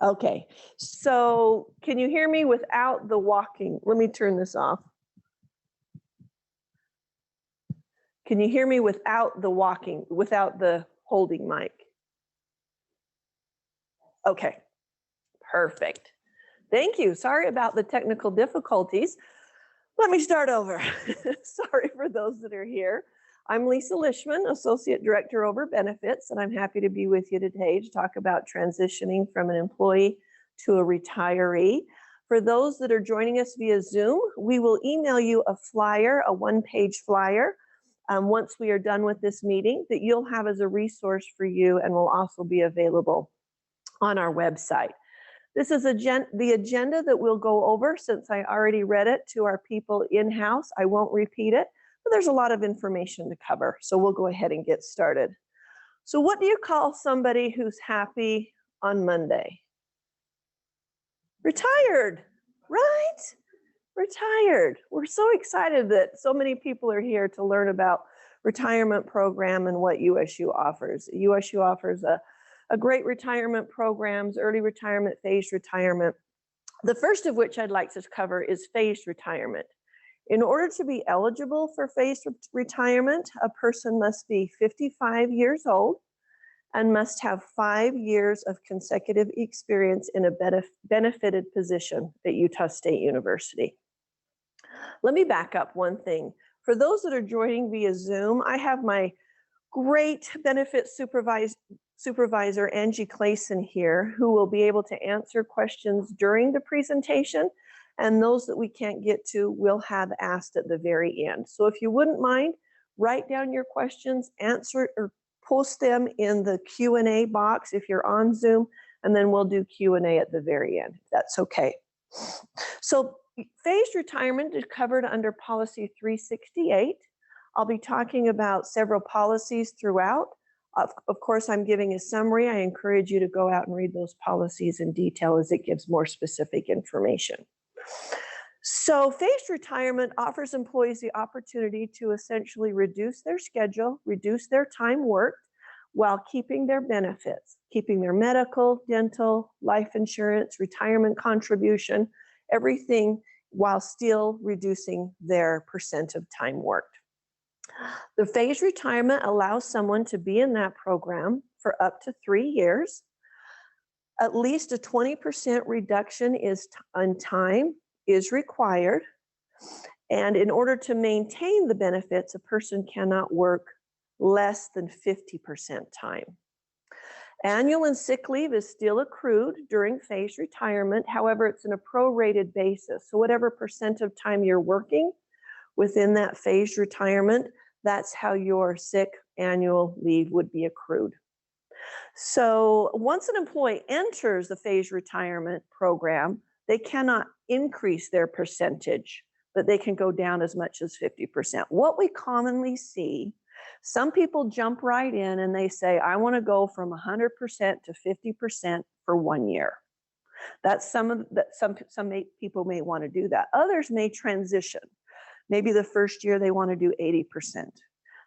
Okay, so can you hear me without the walking? Let me turn this off. Can you hear me without the walking, without the holding mic? Okay, perfect. Thank you. Sorry about the technical difficulties. Let me start over. Sorry for those that are here. I'm Lisa Lishman, Associate Director over Benefits, and I'm happy to be with you today to talk about transitioning from an employee to a retiree. For those that are joining us via Zoom, we will email you a flyer, a one-page flyer, once we are done with this meeting that you'll have as a resource for you and will also be available on our website. This is the agenda that we'll go over since I already read it to our people in-house. I won't repeat it, but there's a lot of information to cover. So we'll go ahead and get started. So what do you call somebody who's happy on Monday? Retired, right? Retired. We're so excited that so many people are here to learn about retirement program and what USU offers. USU offers a great retirement programs, early retirement, phased retirement. The first of which I'd like to cover is phased retirement. In order to be eligible for phased retirement, a person must be 55 years old and must have 5 years of consecutive experience in a benefited position at Utah State University. Let me back up one thing. For those that are joining via Zoom, I have my great benefit supervisor, Angie Clayson here, who will be able to answer questions during the presentation, and those that we can't get to, we'll have asked at the very end. So if you wouldn't mind, write down your questions, answer or post them in the Q&A box if you're on Zoom, and then we'll do Q&A at the very end, if that's okay. So phased retirement is covered under Policy 368. I'll be talking about several policies throughout. Of course, I'm giving a summary. I encourage you to go out and read those policies in detail as it gives more specific information. So phased retirement offers employees the opportunity to essentially reduce their schedule, reduce their time worked, while keeping their benefits, keeping their medical, dental, life insurance, retirement contribution, everything while still reducing their percent of time worked. The phased retirement allows someone to be in that program for up to 3 years. At least a 20% reduction on time is required. And in order to maintain the benefits, a person cannot work less than 50% time. Annual and sick leave is still accrued during phased retirement. However, it's in a prorated basis. So whatever percent of time you're working within that phased retirement, that's how your sick annual leave would be accrued. So once an employee enters the phased retirement program, they cannot increase their percentage, but they can go down as much as 50%. What we commonly see, some people jump right in and they say, I want to go from 100% to 50% for 1 year. That's some people may want to do that. Others may transition. Maybe the first year they want to do 80%.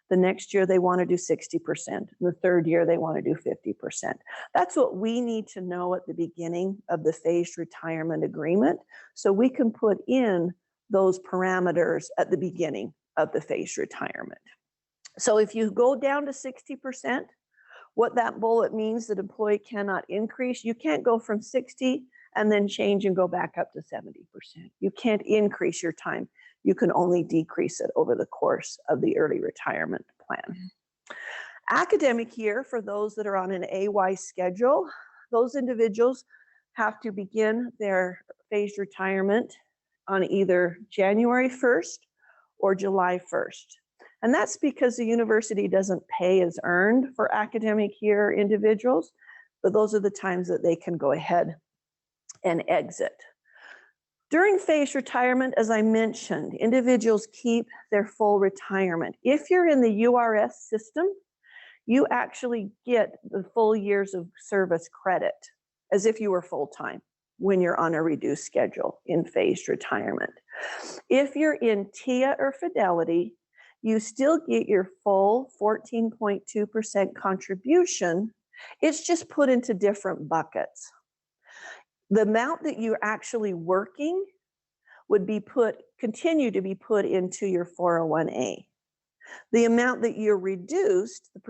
The next year they want to do 60%. The third year they want to do 50%. That's what we need to know at the beginning of the phased retirement agreement, so we can put in those parameters at the beginning of the phased retirement. So if you go down to 60%, what that bullet means that employee cannot increase, you can't go from 60 and then change and go back up to 70%. You can't increase your time. You can only decrease it over the course of the early retirement plan. Academic year, for those that are on an AY schedule, those individuals have to begin their phased retirement on either January 1st or July 1st. And that's because the university doesn't pay as earned for academic year individuals, but those are the times that they can go ahead and exit. During phased retirement, as I mentioned, individuals keep their full retirement. If you're in the URS system, you actually get the full years of service credit as if you were full-time when you're on a reduced schedule in phased retirement. If you're in TIA or Fidelity, you still get your full 14.2% contribution. It's just put into different buckets. The amount that you're actually working would be continue to be put into your 401A. The amount that you're reduced, the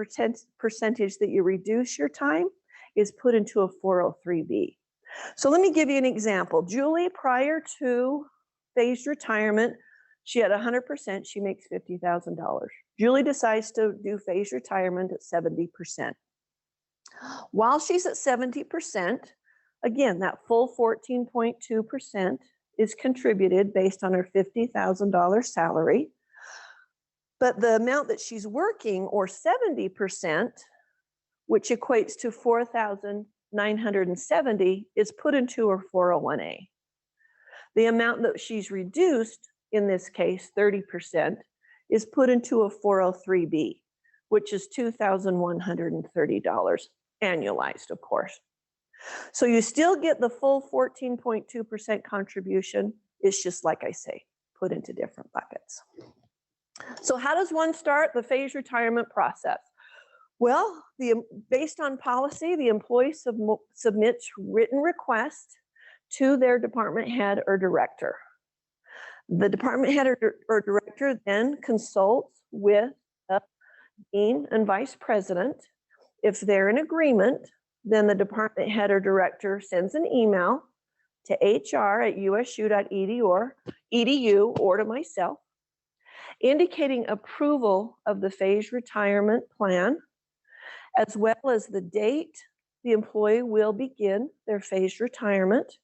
percentage that you reduce your time, is put into a 403B. So let me give you an example. Julie, prior to phased retirement, she had 100%, she makes $50,000. Julie decides to do phased retirement at 70%. While she's at 70%, again, that full 14.2% is contributed based on her $50,000 salary. But the amount that she's working, or 70%, which equates to $4,970, is put into her 401A. The amount that she's reduced, in this case, 30%, is put into a 403B, which is $2,130 annualized, of course. So you still get the full 14.2% contribution. It's just, like I say, put into different buckets. So how does one start the phased retirement process? Well, based on policy, the employee submits written request to their department head or director. The department head or director then consults with the dean and vice president. If they're in agreement, then the department head or director sends an email to hr@usu.edu or to myself, indicating approval of the phased retirement plan, as well as the date the employee will begin their phased retirement,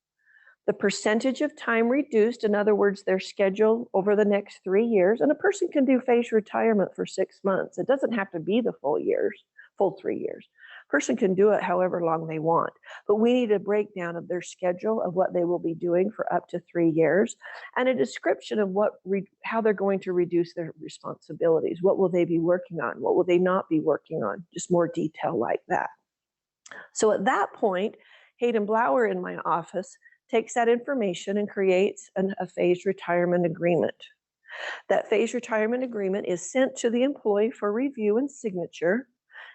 the percentage of time reduced, in other words, their schedule over the next 3 years. And a person can do phased retirement for 6 months. It doesn't have to be the full 3 years. A person can do it however long they want. But we need a breakdown of their schedule of what they will be doing for up to 3 years, and a description of how they're going to reduce their responsibilities. What will they be working on? What will they not be working on? Just more detail like that. So at that point, Hayden Blower in my office takes that information and creates a phased retirement agreement. That phased retirement agreement is sent to the employee for review and signature,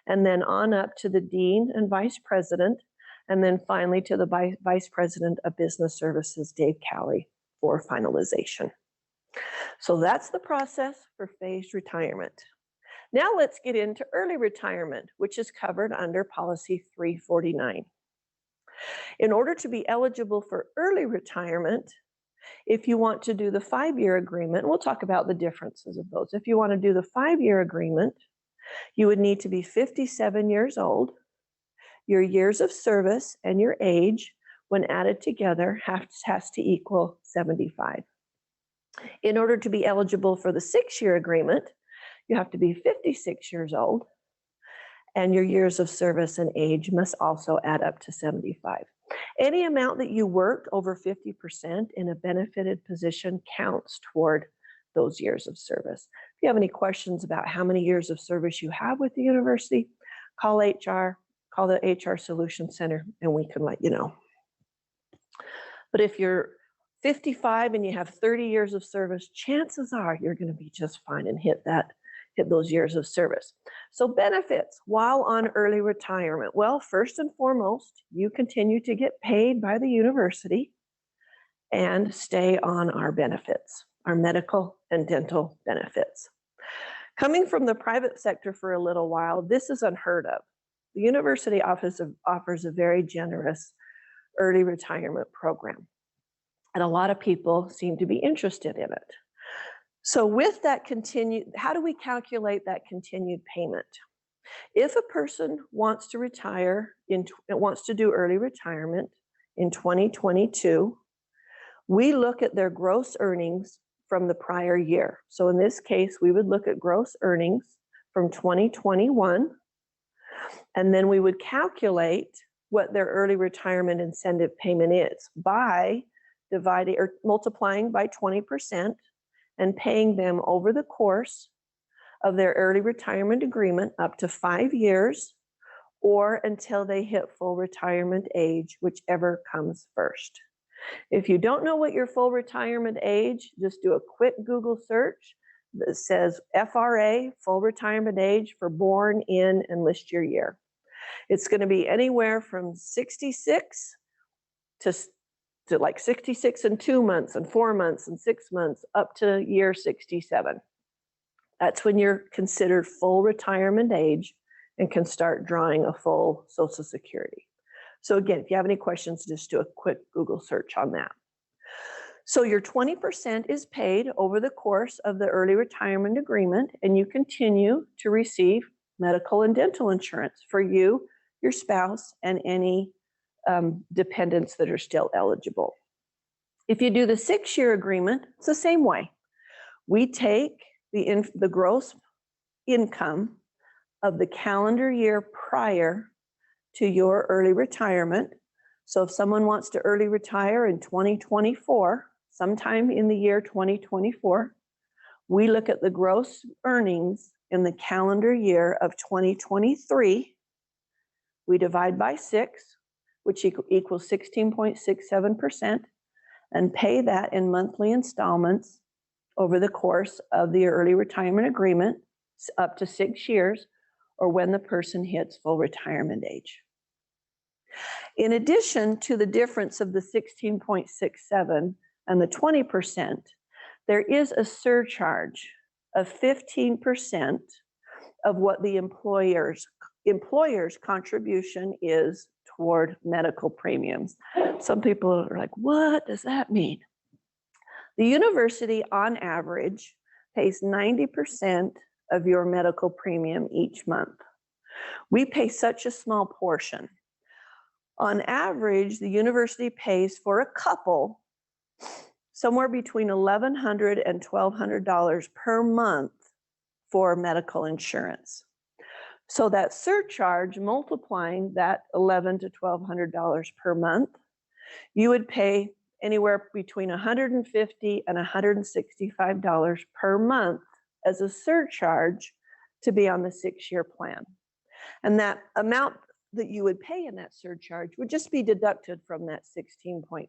and then on up to the dean and vice president, and then finally to the vice president of business services, Dave Cowley, for finalization. So that's the process for phased retirement. Now let's get into early retirement, which is covered under policy 349. In order to be eligible for early retirement, if you want to do the 5-year agreement, we'll talk about the differences of those. If you want to do the 5-year agreement, you would need to be 57 years old. Your years of service and your age, when added together, has to equal 75. In order to be eligible for the 6-year agreement, you have to be 56 years old, and your years of service and age must also add up to 75. Any amount that you worked over 50% in a benefited position counts toward those years of service. If you have any questions about how many years of service you have with the university, call HR, call the HR Solutions Center, and we can let you know. But if you're 55 and you have 30 years of service, chances are you're going to be just fine and hit those years of service. So benefits while on early retirement. Well, first and foremost, you continue to get paid by the university and stay on our benefits, our medical and dental benefits. Coming from the private sector for a little while, this is unheard of. The university offers a very generous early retirement program, and a lot of people seem to be interested in it. So with that how do we calculate that continued payment? If a person wants to retire, wants to do early retirement in 2022, we look at their gross earnings from the prior year. So in this case, we would look at gross earnings from 2021, and then we would calculate what their early retirement incentive payment is by dividing or multiplying by 20%, and paying them over the course of their early retirement agreement up to 5 years, or until they hit full retirement age, whichever comes first. If you don't know what your full retirement age, just do a quick Google search that says FRA, full retirement age for born in, and list your year. It's going to be anywhere from 66 to, to like 66 and 2 months and 4 months and 6 months up to year 67. That's when you're considered full retirement age and can start drawing a full Social Security. So again, if you have any questions, just do a quick Google search on that. So your 20% is paid over the course of the early retirement agreement, and you continue to receive medical and dental insurance for you, your spouse, and any dependents that are still eligible. If you do the 6-year agreement, it's the same way. We take the gross income of the calendar year prior to your early retirement. So if someone wants to early retire in 2024, sometime in the year 2024, we look at the gross earnings in the calendar year of 2023. We divide by 6, which equals 16.67%, and pay that in monthly installments over the course of the early retirement agreement up to 6 years, or when the person hits full retirement age. In addition to the difference of the 16.67 and the 20%, there is a surcharge of 15% of what the employer's contribution is toward medical premiums. Some people are like, what does that mean? The university, on average, pays 90% of your medical premium each month. We pay such a small portion. On average, the university pays for a couple somewhere between $1,100 and $1,200 per month for medical insurance. So that surcharge, multiplying that $1,100 to $1,200 per month, you would pay anywhere between $150 and $165 per month as a surcharge to be on the 6-year plan. And that amount that you would pay in that surcharge would just be deducted from that 16.67%.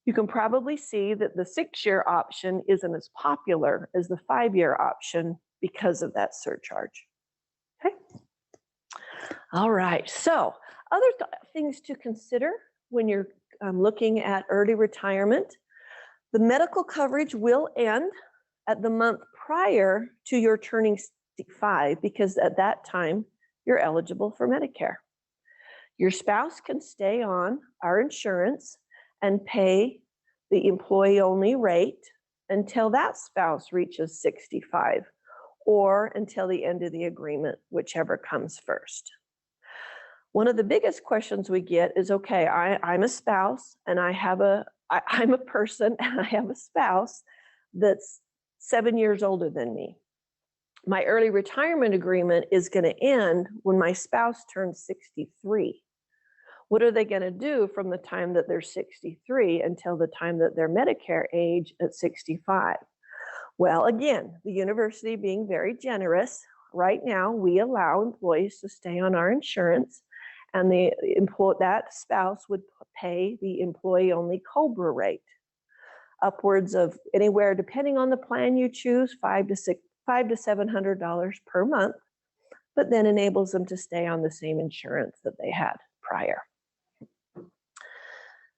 You can probably see that the 6-year option isn't as popular as the 5-year option because of that surcharge. Okay. All right. So other things to consider when you're looking at early retirement: the medical coverage will end at the month prior to your turning 65, because at that time you're eligible for Medicare. Your spouse can stay on our insurance and pay the employee-only rate until that spouse reaches 65, or until the end of the agreement, whichever comes first. One of the biggest questions we get is, okay, I'm a spouse and I'm a person and I have a spouse that's 7 years older than me. My early retirement agreement is going to end when my spouse turns 63. What are they going to do from the time that they're 63 until the time that they're Medicare age at 65? Well, again, the university being very generous, right now we allow employees to stay on our insurance, and that spouse would pay the employee-only COBRA rate, upwards of anywhere, depending on the plan you choose, $500 to $700 per month, but then enables them to stay on the same insurance that they had prior.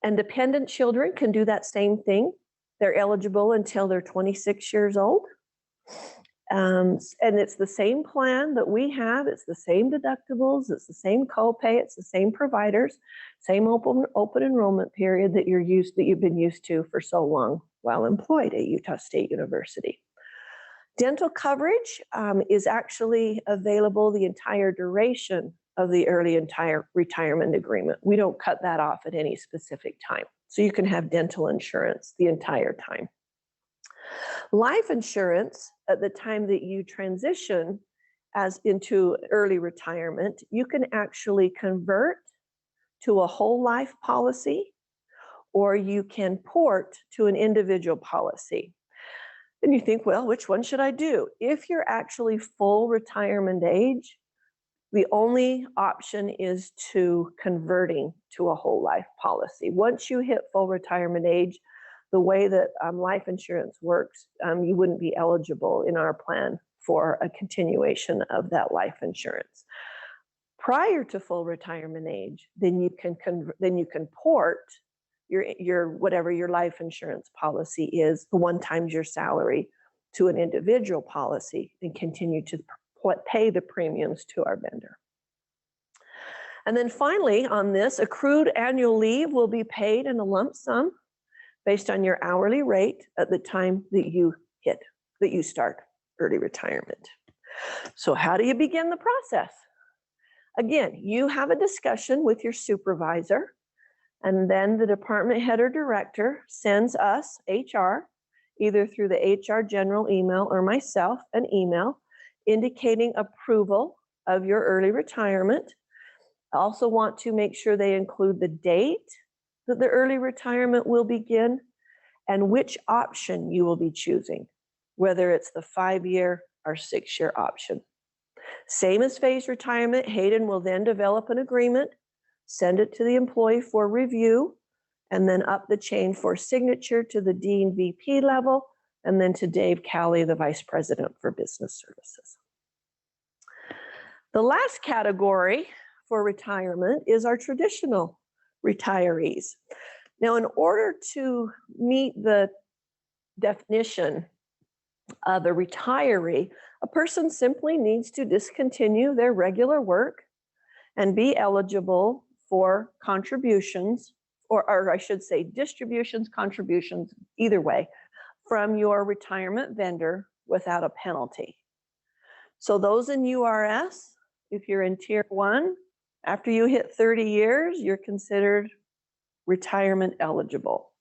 And dependent children can do that same thing. They're eligible until they're 26 years old. And it's the same plan that we have. It's the same deductibles. It's the same copay. It's the same providers, same open enrollment period that you've been used to for so long while employed at Utah State University. Dental coverage is actually available the entire duration of the early retirement agreement. We don't cut that off at any specific time. So you can have dental insurance the entire time. Life insurance, at the time that you transition into early retirement, you can actually convert to a whole life policy, or you can port to an individual policy. And you think, well, which one should I do? If you're actually full retirement age, the only option is to converting to a whole life policy. Once you hit full retirement age, the way that life insurance works, you wouldn't be eligible in our plan for a continuation of that life insurance. prior to full retirement age, then you can port your whatever your life insurance policy is, the 1 times your salary, to an individual policy and continue to pay the premiums to our vendor. And then finally, on this, accrued annual leave will be paid in a lump sum based on your hourly rate at the time that you start early retirement. So how do you begin the process? Again, you have a discussion with your supervisor, and then the department head or director sends us, HR, either through the HR general email or myself, an email indicating approval of your early retirement. I also want to make sure they include the date that the early retirement will begin and which option you will be choosing, whether it's the 5-year or 6-year option. Same as phased retirement, Hayden will then develop an agreement, send it to the employee for review, and then up the chain for signature to the Dean VP level, and then to Dave Cowley, the Vice President for Business Services. The last category for retirement is our traditional retirees. Now, in order to meet the definition of a retiree, a person simply needs to discontinue their regular work and be eligible for contributions, or I should say distributions, contributions, either way, from your retirement vendor without a penalty. So those in URS, if you're in Tier 1, after you hit 30 years, you're considered retirement eligible.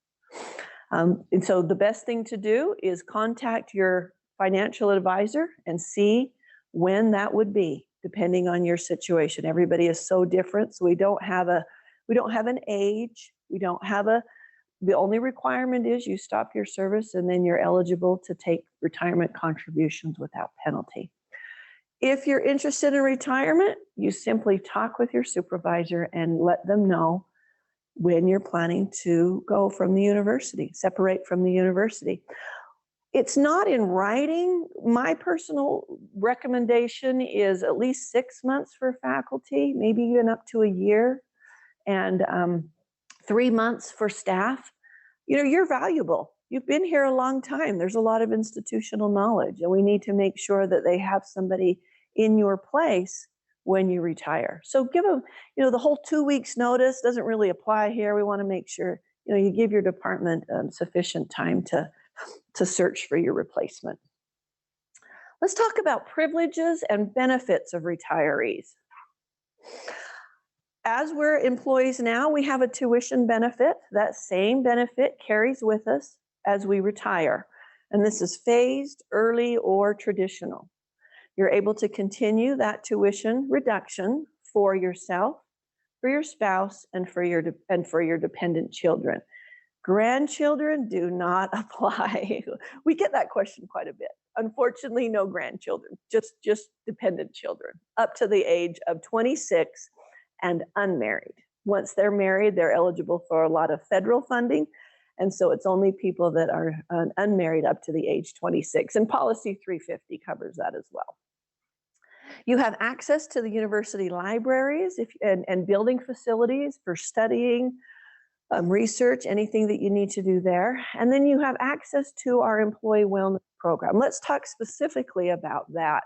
And so the best thing to do is contact your financial advisor and see when that would be, depending on your situation. Everybody is so different, so we don't have an age, the only requirement is you stop your service and then you're eligible to take retirement contributions without penalty. If you're interested in retirement, you simply talk with your supervisor and let them know when you're planning to go from the university, separate from the university. It's not in writing. My personal recommendation is at least 6 months for faculty, maybe even up to a year, and 3 months for staff. You're valuable. You've been here a long time. There's a lot of institutional knowledge, and we need to make sure that they have somebody in your place when you retire. So give them, the whole 2 weeks notice doesn't really apply here. We want to make sure, you give your department sufficient time to search for your replacement. Let's talk about privileges and benefits of retirees. As we're employees now, we have a tuition benefit. That same benefit carries with us as we retire. And this is phased, early, or traditional. You're able to continue that tuition reduction for yourself, for your spouse, and for your dependent children. Grandchildren do not apply. We get that question quite a bit. Unfortunately, no grandchildren, just dependent children up to the age of 26 and unmarried. Once they're married, they're eligible for a lot of federal funding. And so it's only people that are unmarried up to the age 26. And Policy 350 covers that as well. You have access to the university libraries and building facilities for studying, research, anything that you need to do there. And then you have access to our employee wellness program. Let's talk specifically about that.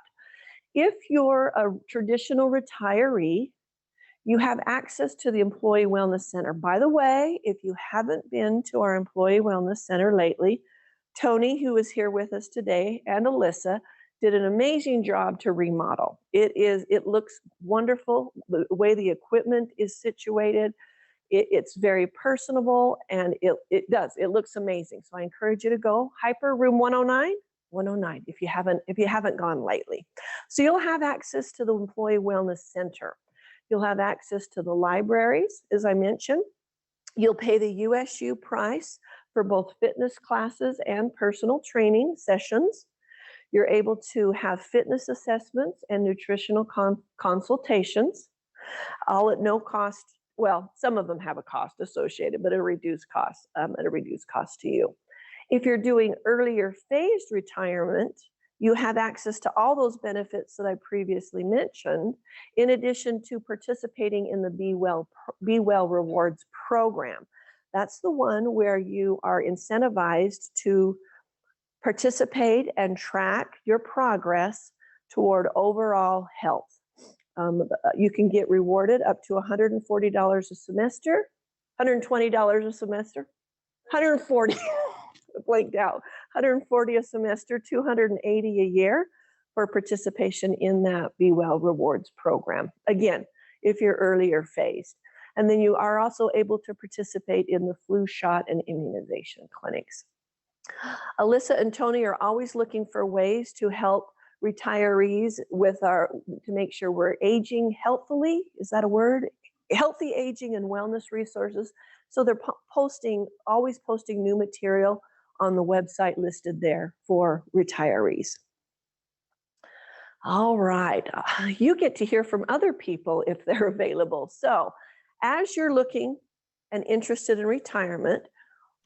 If you're a traditional retiree, you have access to the Employee Wellness Center. By the way, if you haven't been to our Employee Wellness Center lately, Tony, who is here with us today, and Alyssa did an amazing job to remodel. It looks wonderful, the way the equipment is situated. It's very personable, and it looks amazing. So I encourage you to go. Hyper Room 109, if you haven't gone lately. So you'll have access to the Employee Wellness Center. You'll have access to the libraries, as I mentioned. You'll pay the USU price for both fitness classes and personal training sessions. You're able to have fitness assessments and nutritional consultations, all at no cost. Well, some of them have a cost associated, but at a reduced cost to you. If you're doing earlier phased retirement, You have access to all those benefits that I previously mentioned, in addition to participating in the Be Well Rewards program. That's the one where you are incentivized to participate and track your progress toward overall health. You can get rewarded up to $140 a semester, $120 a semester, 140, blanked out, 140 a semester, 280 a year for participation in that Be Well Rewards program. Again, if you're earlier phased. And then you are also able to participate in the flu shot and immunization clinics. Alyssa and Tony are always looking for ways to help retirees to make sure we're aging healthily. Is that a word? Healthy aging and wellness resources. So they're always posting new material on the website listed there for retirees. All right, you get to hear from other people if they're available. So as you're looking and interested in retirement,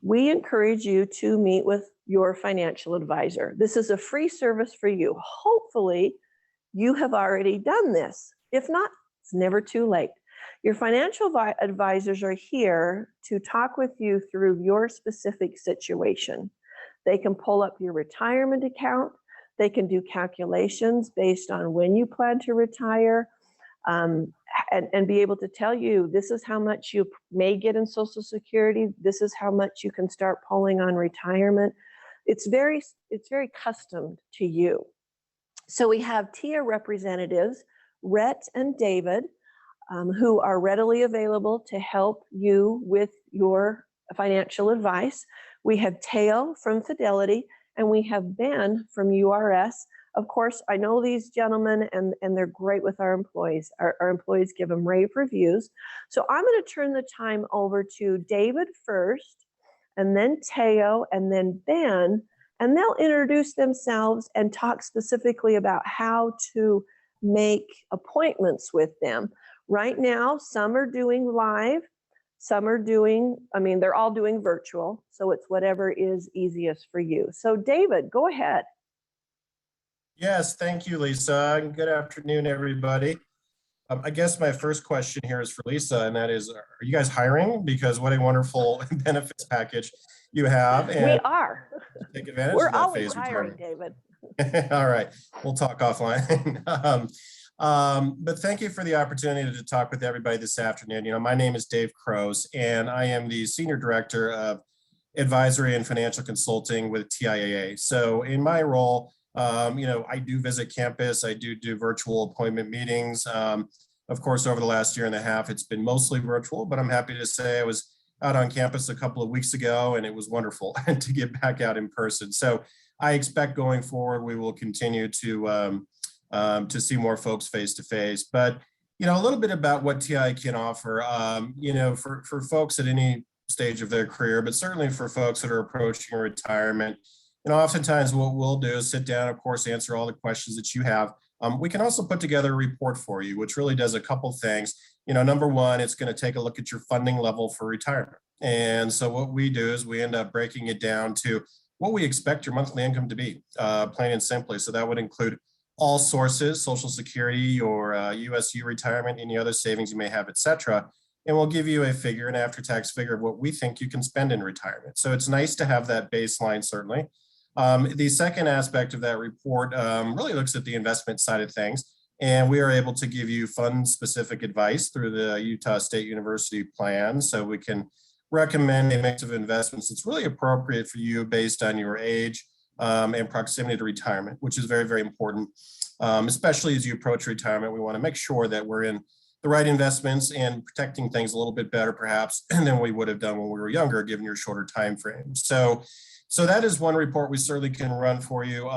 we encourage you to meet with your financial advisor. This is a free service for you. Hopefully, you have already done this. If not, it's never too late. Your financial advisors are here to talk with you through your specific situation. They can pull up your retirement account. They can do calculations based on when you plan to retire, and be able to tell you, this is how much you may get in Social Security. This is how much you can start pulling on retirement. It's very custom to you. So we have TIA representatives, Rhett and David, who are readily available to help you with your financial advice. We have Teo from Fidelity, and we have Ben from URS. Of course, I know these gentlemen, and they're great with our employees. Our employees give them rave reviews. So I'm going to turn the time over to David first, and then Teo, and then Ben, and they'll introduce themselves and talk specifically about how to make appointments with them. Right now, some are doing live, some are they're all doing virtual, so it's whatever is easiest for you. So David, go ahead. Yes, thank you, Lisa. Good afternoon, everybody. I guess my first question here is for Lisa, and that is, are you guys hiring? Because what a wonderful benefits package you have. And we are. Take advantage We're of that always phase hiring, retirement. David. All right, we'll talk offline. But thank you for the opportunity to talk with everybody this afternoon. My name is Dave Crows, and I am the Senior Director of Advisory and Financial Consulting with TIAA. So in my role, I do visit campus. I do virtual appointment meetings. Of course, over the last year and a half, it's been mostly virtual, but I'm happy to say I was out on campus a couple of weeks ago, and it was wonderful to get back out in person. So I expect going forward, we will continue to see more folks face to face. But, a little bit about what TI can offer, for folks at any stage of their career, but certainly for folks that are approaching retirement. Oftentimes what we'll do is sit down, of course, answer all the questions that you have. We can also put together a report for you, which really does a couple things. Number one, it's going to take a look at your funding level for retirement. And so what we do is we end up breaking it down to what we expect your monthly income to be, plain and simply. So that would include all sources, Social Security, your USU retirement, any other savings you may have, et cetera. And we'll give you a figure, an after-tax figure of what we think you can spend in retirement. So it's nice to have that baseline, certainly. The second aspect of that report really looks at the investment side of things, and we are able to give you fund-specific advice through the Utah State University plan, so we can recommend a mix of investments that's really appropriate for you based on your age and proximity to retirement, which is very, very important, especially as you approach retirement. We want to make sure that we're in the right investments and protecting things a little bit better, perhaps, than we would have done when we were younger, given your shorter time frame. So that is one report we certainly can run for you.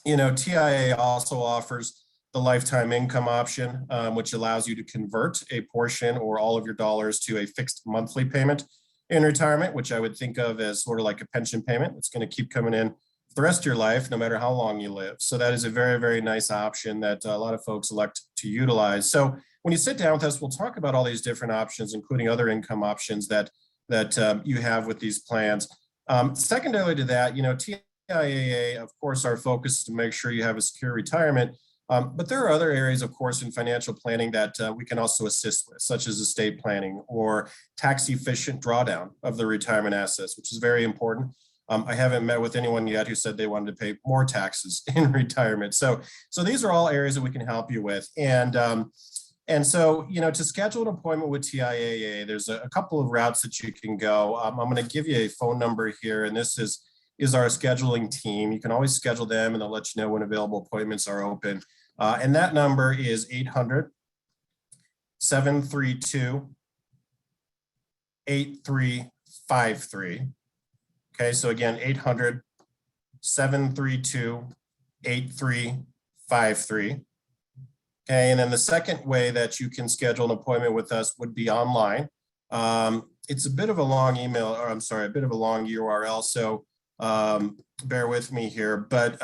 TIA also offers the lifetime income option, which allows you to convert a portion or all of your dollars to a fixed monthly payment in retirement, which I would think of as sort of like a pension payment. It's going to keep coming in for the rest of your life, no matter how long you live. So that is a very, very nice option that a lot of folks elect to utilize. So when you sit down with us, we'll talk about all these different options, including other income options that you have with these plans. Secondarily to that, TIA TIAA, of course, our focus is to make sure you have a secure retirement. But there are other areas, of course, in financial planning that we can also assist with, such as estate planning or tax efficient drawdown of the retirement assets, which is very important. I haven't met with anyone yet who said they wanted to pay more taxes in retirement. So these are all areas that we can help you with. And so, to schedule an appointment with TIAA, there's a couple of routes that you can go. I'm going to give you a phone number here, and this is our scheduling team. You can always schedule them, and they'll let you know when available appointments are open. And that number is 800-732-8353. Okay, so again, 800-732-8353. Okay, and then the second way that you can schedule an appointment with us would be online. It's a bit of a long email, or I'm sorry, a bit of a long URL, so bear with me here. But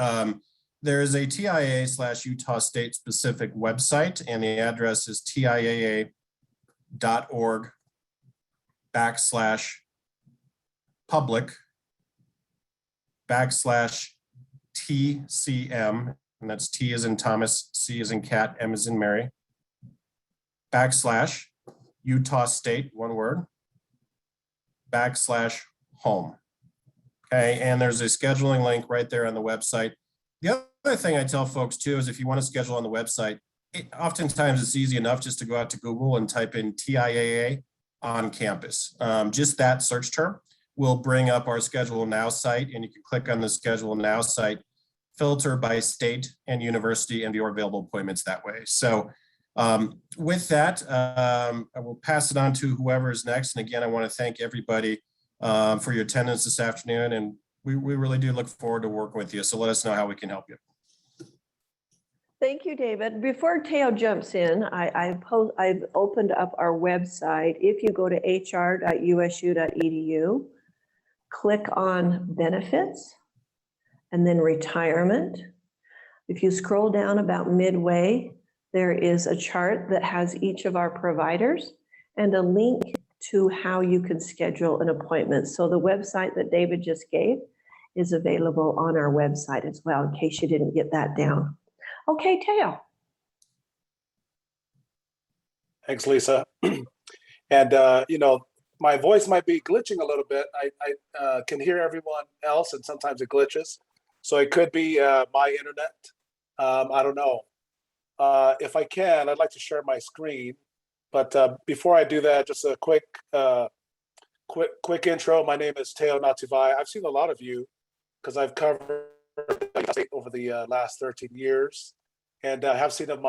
there is a TIAA/Utah State specific website, and the address is TIAA.org/public/TCM, and that's T as in Thomas, C as in cat, M as in Mary, /Utah State, one word, /home. Okay, and there's a scheduling link right there on the website. The other thing I tell folks too is if you want to schedule on the website, oftentimes it's easy enough just to go out to Google and type in TIAA on campus. Just that search term will bring up our Schedule Now site, and you can click on the Schedule Now site, filter by state and university, and your available appointments that way. So with that, I will pass it on to whoever is next. And again, I want to thank everybody for your attendance this afternoon, and we really do look forward to working with you. So let us know how we can help you. Thank you, David. Before Teo jumps in, I've opened up our website. If you go to hr.usu.edu, click on benefits and then retirement. If you scroll down about midway, there is a chart that has each of our providers and a link to how you can schedule an appointment. So the website that David just gave is available on our website as well, in case you didn't get that down. Okay, Teo. Thanks, Lisa. And, my voice might be glitching a little bit. I can hear everyone else, and sometimes it glitches. So it could be my internet. I don't know. If I can, I'd like to share my screen. But before I do that, just a quick intro. My name is Teo Natuvai. I've seen a lot of you because I've covered over the last 13 years, and I have seen some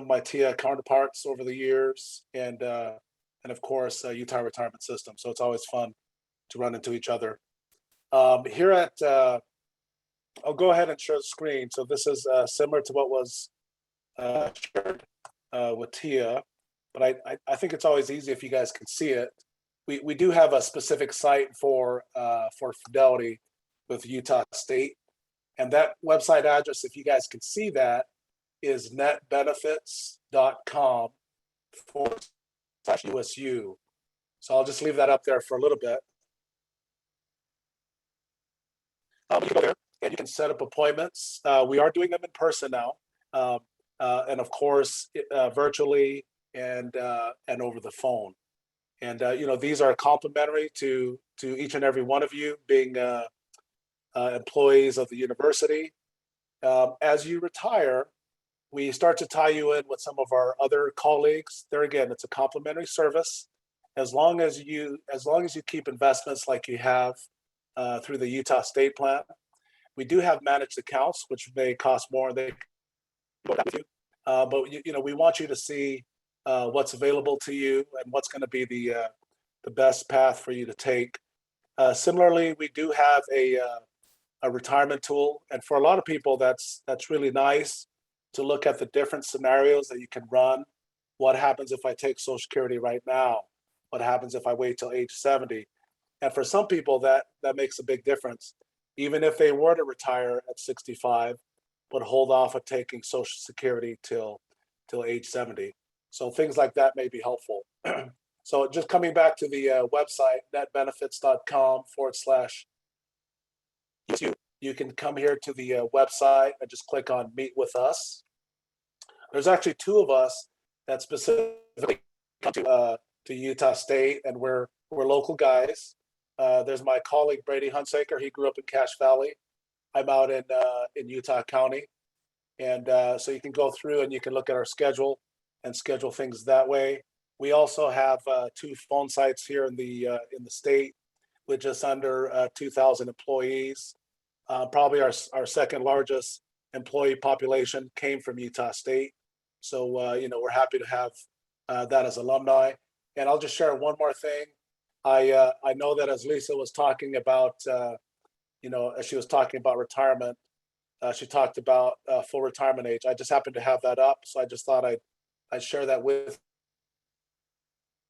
of my TIA counterparts over the years, and of course Utah Retirement System. So it's always fun to run into each other. Here at I'll go ahead and share the screen. So this is similar to what was shared with TIA, but I think it's always easy if you guys can see it. We do have a specific site for Fidelity with Utah State, and that website address, if you guys can see that, is netbenefits.com/USU. So I'll just leave that up there for a little bit. You go there and you can set up appointments. We are doing them in person now, and of course virtually and over the phone. And these are complimentary to each and every one of you being employees of the university. As you retire, we start to tie you in with some of our other colleagues. There again, it's a complimentary service. As long as you keep investments like you have through the Utah State Plan. We do have managed accounts, which may cost more. But we want you to see what's available to you and what's going to be the best path for you to take. Similarly, we do have a retirement tool, and for a lot of people, that's really nice to look at the different scenarios that you can run. What happens if I take Social Security right now? What happens if I wait till age 70? And for some people, that makes a big difference. Even if they were to retire at 65, but hold off of taking Social Security till age 70. So things like that may be helpful. So just coming back to the website, netbenefits.com/ USU, you can come here to the website and just click on Meet with Us. There's actually two of us that specifically come to Utah State, and we're local guys. There's my colleague Brady Hunsaker. He grew up in Cache Valley. I'm out in Utah County, and so you can go through and you can look at our schedule and schedule things that way. We also have 2 phone sites here in the state with just under 2,000 employees. Probably our second largest employee population came from Utah State. So, you know, we're happy to have that as alumni. And I'll just share one more thing. I know that as Lisa was talking about, you know, as she was talking about retirement, she talked about full retirement age. I just happened to have that up. So I just thought I'd share that with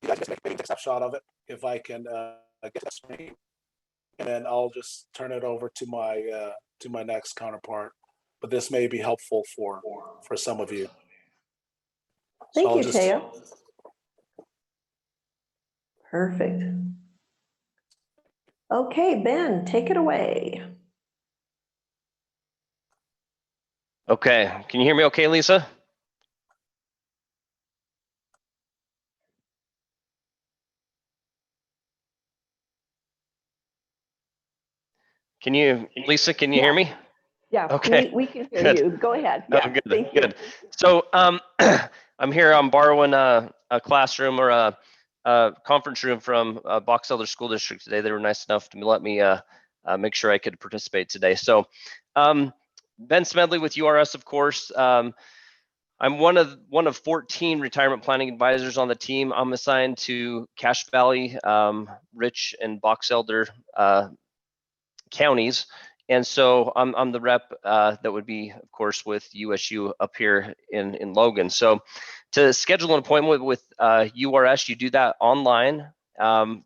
you guys, maybe take a snapshot of it if I can get that screen. And then I'll just turn it over to my next counterpart. But this may be helpful for some of you. Thank So you, Teo. Perfect. Okay, Ben, take it away. Okay, can you hear me okay, Lisa? Can you, Lisa, can you hear me? Yeah, Okay, we can hear good. you. Go ahead. Oh, Yeah, good, thank you. good. So I'm here, I'm borrowing a classroom or a conference room from Box Elder School District today. They were nice enough to let me make sure I could participate today. So Ben Smedley with URS, of course. I'm one of 14 retirement planning advisors on the team. I'm assigned to Cache Valley, Rich, and Box Elder counties. And so I'm the rep that would be, of course, with USU up here in Logan. So to schedule an appointment with URS, you do that online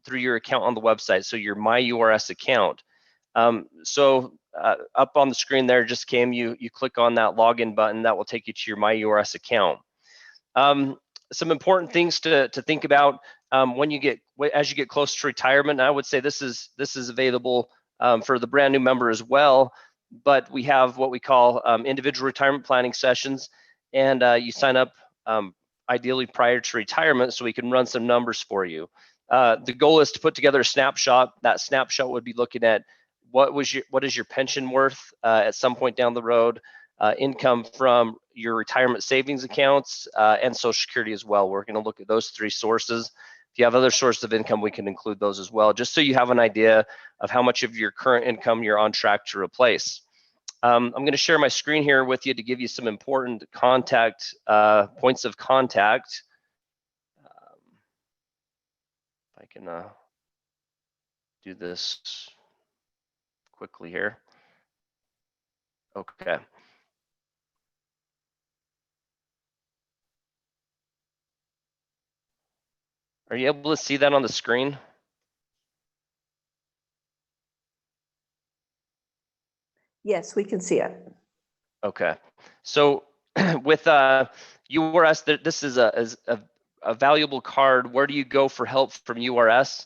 through your account on the website. So your My URS account. Up on the screen there just came, you click on that login button, that will take you to your My URS account. Some important things to think about as you get close to retirement. And I would say this is available for the brand new member as well, but we have what we call individual retirement planning sessions, and you sign up ideally prior to retirement so we can run some numbers for you. The goal is to put together a snapshot. That snapshot would be looking at what is your pension worth at some point down the road, income from your retirement savings accounts, and Social Security as well. We're going to look at those 3 sources. If you have other sources of income, we can include those as well, just so you have an idea of how much of your current income you're on track to replace. I'm going to share my screen here with you to give you some important points of contact. If I can do this quickly here. Okay. Are you able to see that on the screen? Yes, we can see it. Okay. So with URS, this is a valuable card. Where do you go for help from URS?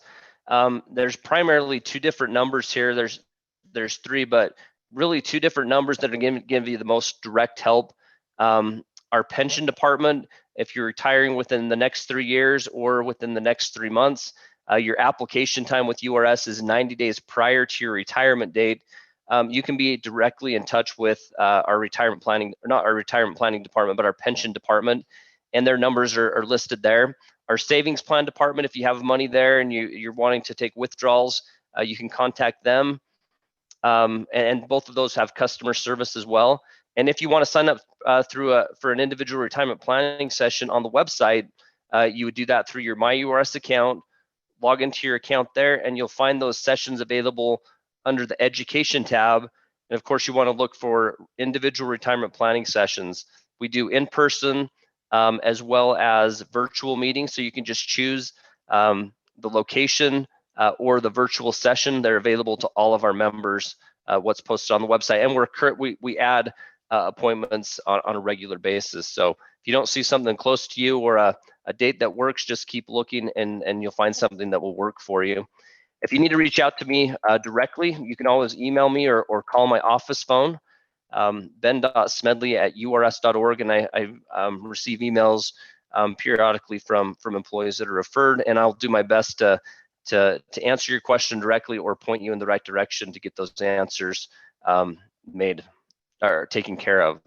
There's primarily 2 different numbers here. There's 3, but really 2 different numbers that are going to give you the most direct help. Our pension department, if you're retiring within the next 3 years or within the next 3 months, your application time with URS is 90 days prior to your retirement date. You can be directly in touch with our retirement planning, or not our retirement planning department, but our pension department, and their numbers are listed there. Our savings plan department, if you have money there and you're wanting to take withdrawals, you can contact them. And both of those have customer service as well. And if you want to sign up for an individual retirement planning session on the website, you would do that through your My URS account, log into your account there, and you'll find those sessions available under the education tab. And of course, you want to look for individual retirement planning sessions. We do in-person as well as virtual meetings. So you can just choose the location or the virtual session. They're available to all of our members, what's posted on the website. And we add appointments on a regular basis. So if you don't see something close to you or a date that works, just keep looking and you'll find something that will work for you. If you need to reach out to me directly, you can always email me or call my office phone, ben.smedley@urs.org, and I receive emails periodically from employees that are referred, and I'll do my best to answer your question directly or point you in the right direction to get those answers made or taken care of.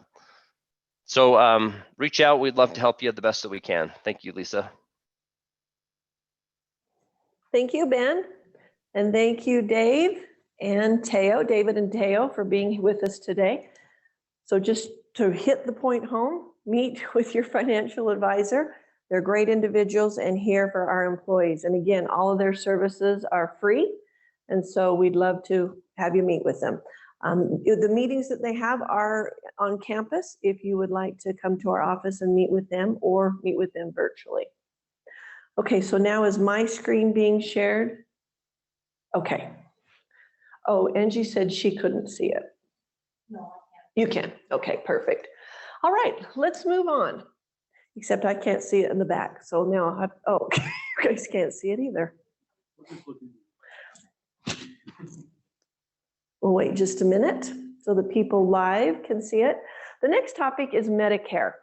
So reach out. We'd love to help you the best that we can. Thank you, Lisa. Thank you, Ben. And thank you, Dave and Teo, David and Teo, for being with us today. So just to hit the point home, meet with your financial advisor. They're great individuals and here for our employees. And again, all of their services are free. And so we'd love to have you meet with them. The meetings that they have are on campus if you would like to come to our office and meet with them or meet with them virtually. Okay, so now is my screen being shared? Okay. Oh, Angie said she couldn't see it. No, I can't. You can. Okay, perfect. All right, let's move on. Except I can't see it in the back. So now I have, oh, you guys can't see it either. We'll wait just a minute so the people live can see it. The next topic is Medicare.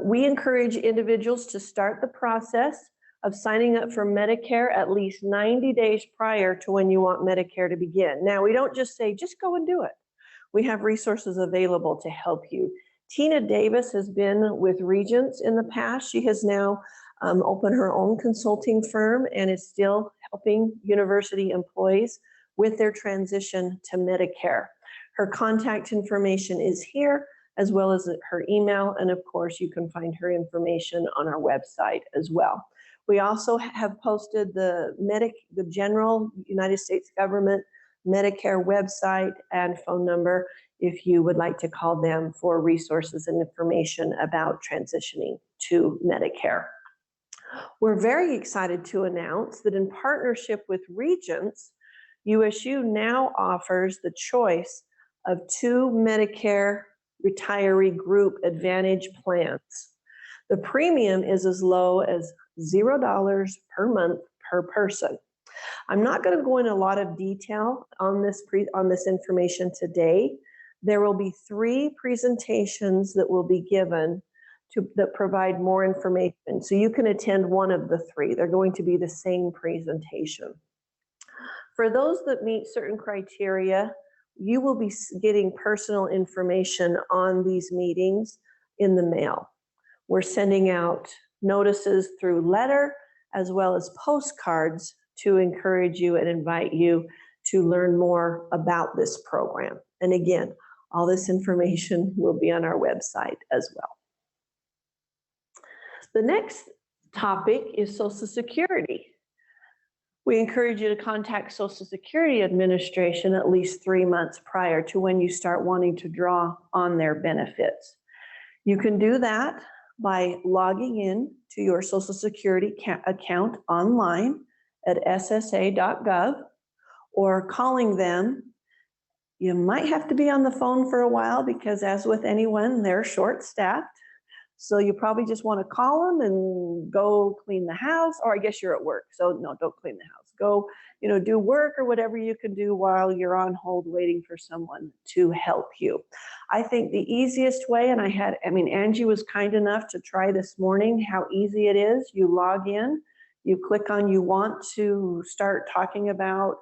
We encourage individuals to start the process of signing up for Medicare at least 90 days prior to when you want Medicare to begin. Now, we don't just say, just go and do it. We have resources available to help you. Tina Davis has been with Regents in the past. She has now opened her own consulting firm and is still helping university employees with their transition to Medicare. Her contact information is here, as well as her email, and of course you can find her information on our website as well. We also have posted the general United States government Medicare website and phone number if you would like to call them for resources and information about transitioning to Medicare. We're very excited to announce that in partnership with Regents, USU now offers the choice of 2 Medicare retiree group advantage plans. The premium is as low as $0 per month per person. I'm not going to go into a lot of detail on this information today. There will be 3 presentations that will be given that provide more information. So you can attend one of the 3. They're going to be the same presentation. For those that meet certain criteria, you will be getting personal information on these meetings in the mail. We're sending out notices through letter as well as postcards to encourage you and invite you to learn more about this program. And again, all this information will be on our website as well. The next topic is Social Security. We encourage you to contact Social Security Administration at least 3 months prior to when you start wanting to draw on their benefits. You can do that by logging in to your Social Security account online at ssa.gov or calling them. You might have to be on the phone for a while because, as with anyone, they're short-staffed. So you probably just want to call them and go clean the house, or I guess you're at work. So no, don't clean the house. Go, do work or whatever you can do while you're on hold waiting for someone to help you. I think the easiest way, and Angie was kind enough to try this morning how easy it is. You log in, you click on you want to start talking about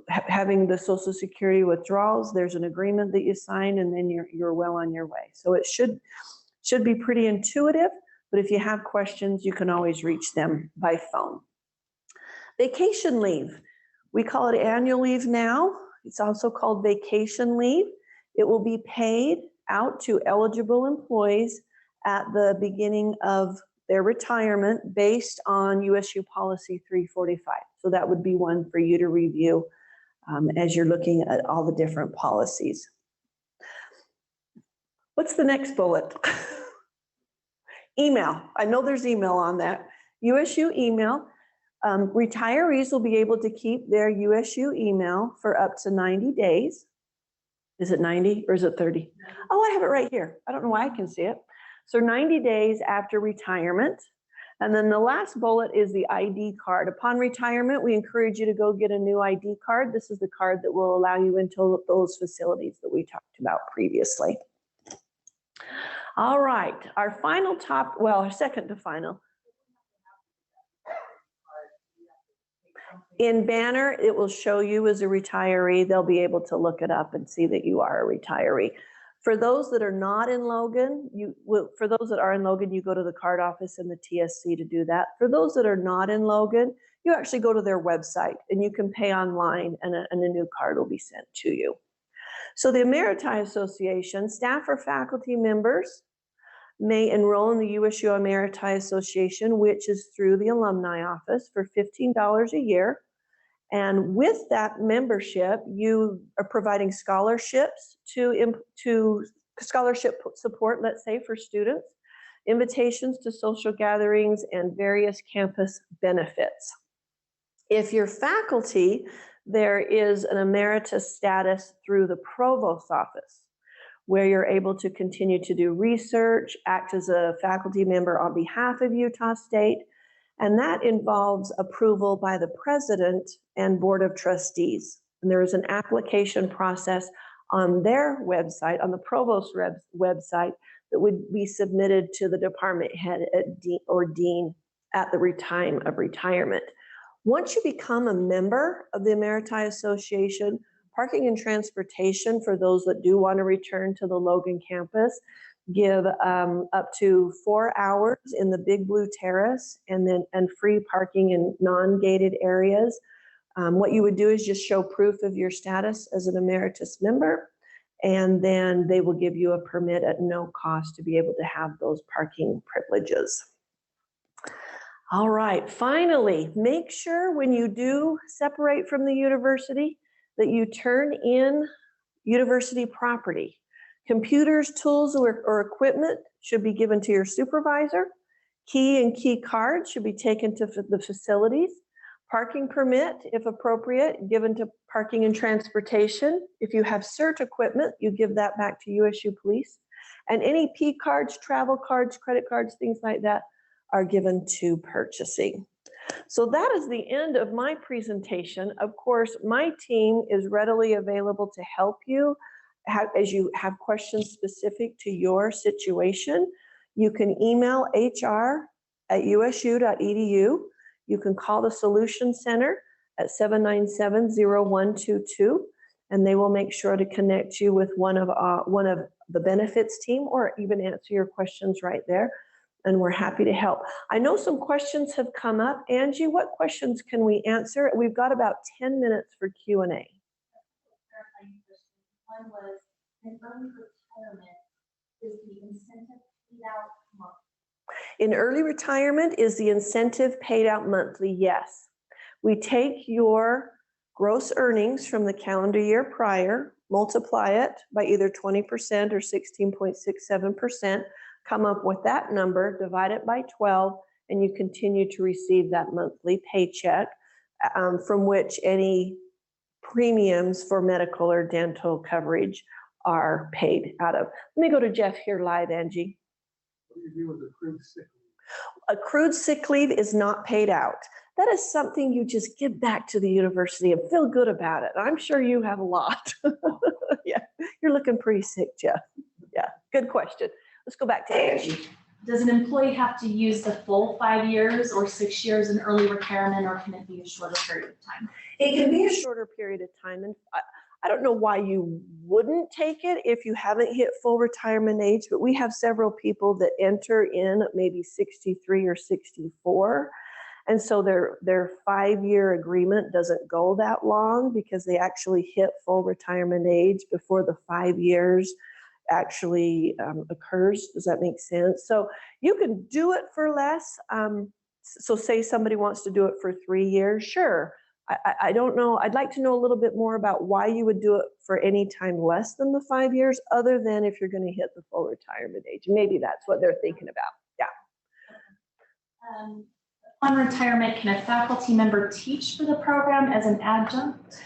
having the Social Security withdrawals. There's an agreement that you sign, and then you're well on your way. So it should be pretty intuitive, but if you have questions, you can always reach them by phone. Vacation leave. We call it annual leave now. It's also called vacation leave. It will be paid out to eligible employees at the beginning of their retirement based on USU Policy 345. So that would be one for you to review as you're looking at all the different policies. What's the next bullet? Email. I know there's email on that. USU email. Retirees will be able to keep their USU email for up to 90 days. Is it 90 or is it 30? Oh, I have it right here. I don't know why I can see it. So 90 days after retirement, And then the last bullet is the ID card. Upon retirement, we encourage you to go get a new ID card. This is the card that will allow you into those facilities that we talked about previously. All right, our final our second to final. In Banner, it will show you as a retiree. They'll be able to look it up and see that you are a retiree. For those that are not in Logan, you go to the card office and the TSC to do that. For those that are not in Logan, you actually go to their website and you can pay online and a new card will be sent to you. So the Emeriti Association, staff or faculty members may enroll in the USU Emeriti Association, which is through the alumni office, for $15 a year. And with that membership, you are providing scholarships to scholarship support, let's say, for students, invitations to social gatherings, and various campus benefits. If you're faculty, there is an emeritus status through the provost's office, where you're able to continue to do research, act as a faculty member on behalf of Utah State, and that involves approval by the president and board of trustees. And there is an application process on their website, on the provost website, that would be submitted to the department head or dean at the time of retirement. Once you become a member of the Emeriti Association, parking and transportation for those that do want to return to the Logan campus give up to 4 hours in the Big Blue Terrace and free parking in non-gated areas. What you would do is just show proof of your status as an emeritus member, and then they will give you a permit at no cost to be able to have those parking privileges. All right, finally, make sure when you do separate from the university that you turn in university property. Computers, tools, or equipment should be given to your supervisor. Key and key cards should be taken to the facilities. Parking permit, if appropriate, given to parking and transportation. If you have CERT equipment, you give that back to USU Police. And any P cards, travel cards, credit cards, things like that are given to purchasing. So that is the end of my presentation. Of course, my team is readily available to help you as you have questions specific to your situation. You can email hr@usu.edu. You can call the Solution Center at 797-0122, and they will make sure to connect you with one of the benefits team, or even answer your questions right there. And we're happy to help. I know some questions have come up. Angie, what questions can we answer? We've got about 10 minutes for Q&A. One was, in early retirement, is the incentive paid out monthly? In early retirement, is the incentive paid out monthly? Yes. We take your gross earnings from the calendar year prior, multiply it by either 20% or 16.67%, come up with that number, divide it by 12, and you continue to receive that monthly paycheck from which any premiums for medical or dental coverage are paid out of. Let me go to Jeff here live, Angie. What do you do with accrued sick leave? Accrued sick leave is not paid out. That is something you just give back to the university and feel good about it. I'm sure you have a lot. Yeah, you're looking pretty sick, Jeff. Yeah, good question. Let's go back to Angie. Does an employee have to use the full 5 years or 6 years in early retirement, or can it be a shorter period of time? It can be a shorter period of time. And I don't know why you wouldn't take it if you haven't hit full retirement age, but we have several people that enter in at maybe 63 or 64. And so their 5-year agreement doesn't go that long because they actually hit full retirement age before the 5 years actually occurs. Does that make sense? So you can do it for less. So say somebody wants to do it for 3 years, sure. I don't know. I'd like to know a little bit more about why you would do it for any time less than the 5 years, other than if you're going to hit the full retirement age. Maybe that's what they're thinking about. Yeah. Upon retirement, can a faculty member teach for the program as an adjunct?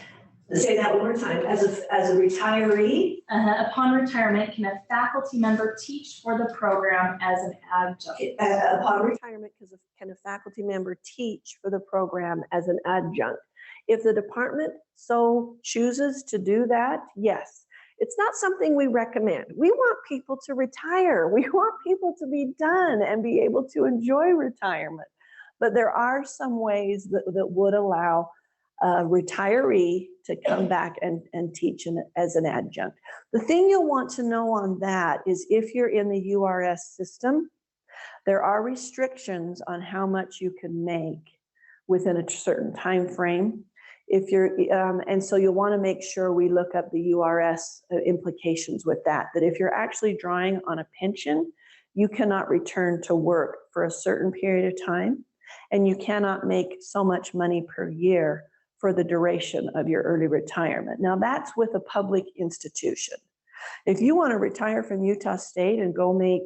Say that one more time. As a retiree, Upon retirement, can a faculty member teach for the program as an adjunct? upon retirement, can a faculty member teach for the program as an adjunct? If the department so chooses to do that, yes. It's not something we recommend. We want people to retire. We want people to be done and be able to enjoy retirement. But there are some ways that would allow a retiree to come back and teach as an adjunct. The thing you'll want to know on that is if you're in the URS system, there are restrictions on how much you can make within a certain time frame. If you're, and so you'll want to make sure we look up the URS implications with that if you're actually drawing on a pension, you cannot return to work for a certain period of time, and you cannot make so much money per year for the duration of your early retirement. Now that's with a public institution. If you want to retire from Utah State and go make,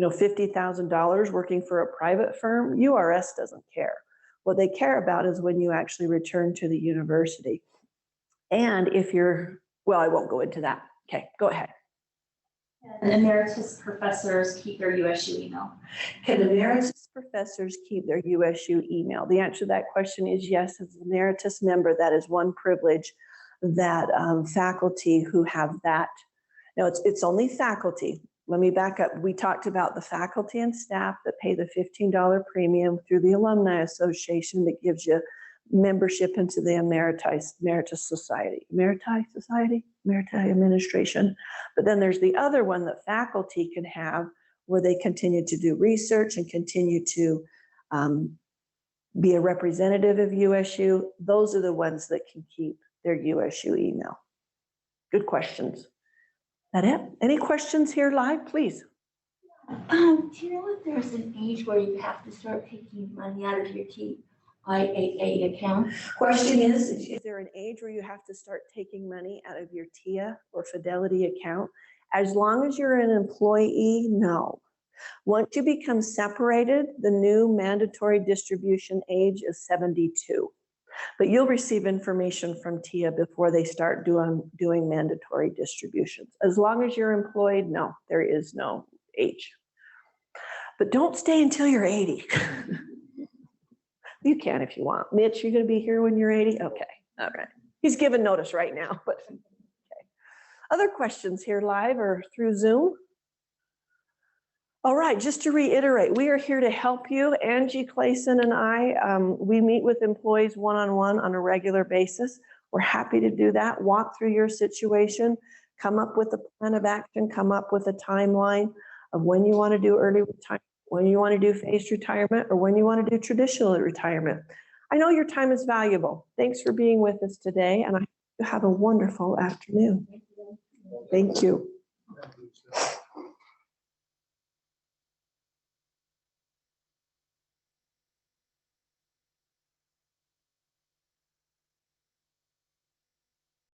$50,000 working for a private firm, URS doesn't care. What they care about is when you actually return to the university. And if you're, well, I won't go into that. Okay, go ahead. And emeritus professors keep their USU email. Can emeritus professors keep their USU email? The answer to that question is yes. As an emeritus member, that is one privilege that faculty who have that. Now, it's only faculty. Let me back up. We talked about the faculty and staff that pay the $15 premium through the Alumni Association that gives you membership into the Emeritus Society. Emeriti Administration. But then there's the other one that faculty can have where they continue to do research and continue to be a representative of USU. Those are the ones that can keep their USU email. Good questions. That it? Any questions here live, please? Do you know if there's an age where you have to start taking money out of your TIAA account? Question is there an age where you have to start taking money out of your TIA or Fidelity account? As long as you're an employee, no. Once you become separated, the new mandatory distribution age is 72. But you'll receive information from TIA before they start doing mandatory distributions. As long as you're employed, no, there is no age. But don't stay until you're 80. You can if you want. Mitch, you're going to be here when you're 80? Okay, all right. He's giving notice right now, but okay. Other questions here live or through Zoom? All right, just to reiterate, we are here to help you. Angie Clayson and I, we meet with employees one-on-one on a regular basis. We're happy to do that, walk through your situation, come up with a plan of action, come up with a timeline of when you want to do early retirement, when you want to do phased retirement, or when you want to do traditional retirement. I know your time is valuable. Thanks for being with us today, and I hope you have a wonderful afternoon. Thank you.